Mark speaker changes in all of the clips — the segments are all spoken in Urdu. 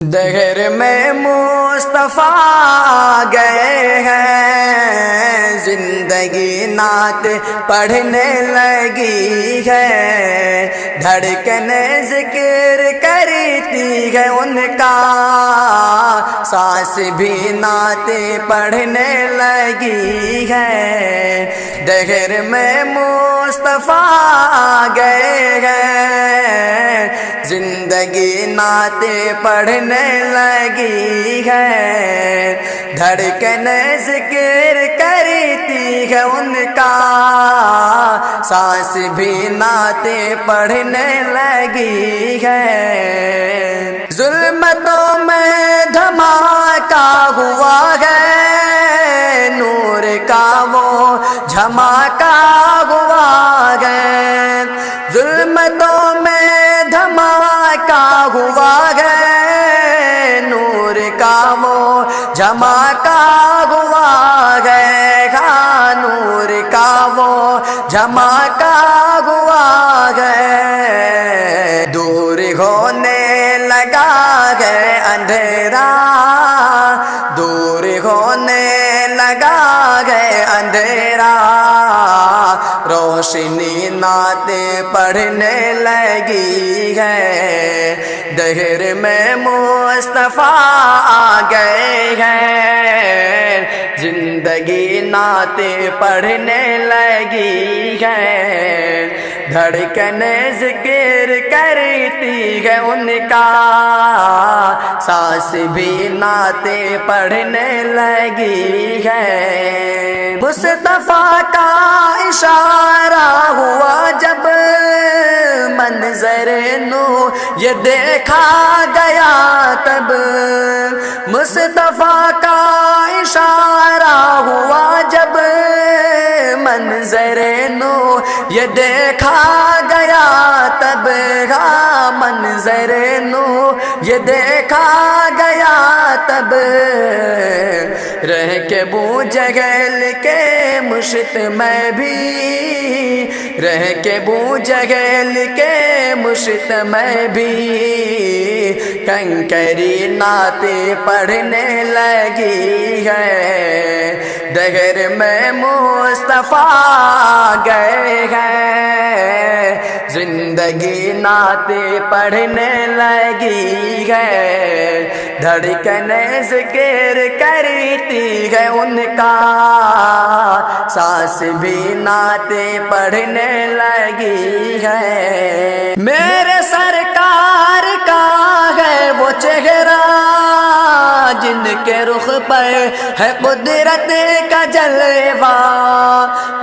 Speaker 1: دہر میں مصطفیٰ گئے ہیں، زندگی نعت پڑھنے لگی ہے، دھڑکنیں ذکر کرتی ہے ان کا، سانس بھی نعت پڑھنے لگی ہے۔ دہر میں مصطفیٰ گئے ہیں، زندگی نعت پڑھنے لگی ہے، دھڑکنیں ذکر کرتی ہے ان کا، سانس بھی نعت پڑھنے لگی ہے۔ ظلمتوں میں دھماکہ ہوا ہے، نور کا وہ جھماکہ ہوا ہے، ظلمتوں میں دھماکہ ہوا ہے، نور کا وہ جھماکہ ہوا ہے، ہاں نور کا وہ جھماکہ ہوا ہے۔ دور ہونے لگا ہے اندھیرا، دور ہونے لگا ہے اندھیرا، روشنی نعت پڑھنے لگی ہے۔ دہر میں مصطفیٰ آ گئے ہیں، زندگی نعت پڑھنے لگی ہے، دھڑکنیں ذکر کرتی ہے ان کا، سانس بھی نعت پڑھنے لگی ہے۔ مصطفیٰ کا اشارہ ہوا جب منظر نو یہ دیکھا گیا تب، مصطفیٰ کا اشارہ ہوا جب منظر نو یہ دیکھا گیا تب، ہاں منظر نو یہ دیکھا گیا تب، رہ کے بو جہل کے مشت میں بھی، رہ کے بو جہل کے مشت میں بھی، کنکری نعت پڑھنے لگی ہے۔ دہر میں مصطفیٰ گئے ہیں، زندگی نعت پڑھنے لگی ہے، دھڑکنیں ذکر کرتی ہے ان کا، سانس بھی نعت پڑھنے لگی ہے۔ میرے سرکار کا ہے وہ چہرہ جن کے رخ پر ہے قدرت کا جلوہ،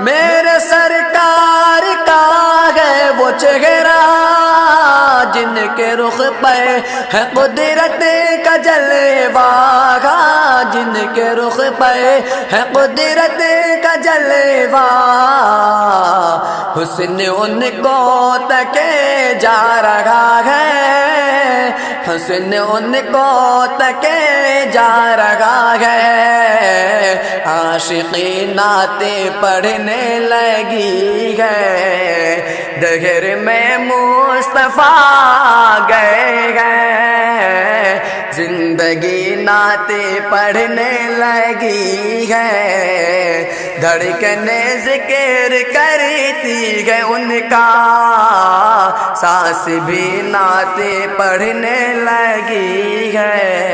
Speaker 1: میرے سرکار کا ہے وہ چہرہ جن کے رخ پر ہے قدرت کا جلوہ، جن کے رخ پر ہے قدرت کا جلوہ، حسن ان کو تکے جا رہا ہے، حسن ان کو تکے جا رہا ہے، عاشقی نعت پڑھنے لگی ہے۔ دہر میں مصطفیٰ گئے ہیں، زندگی نعت پڑھنے لگی ہے، دھڑکنیں ذکر کرتی ہے ان کا، سانس بھی نعت پڑھنے لگی ہے۔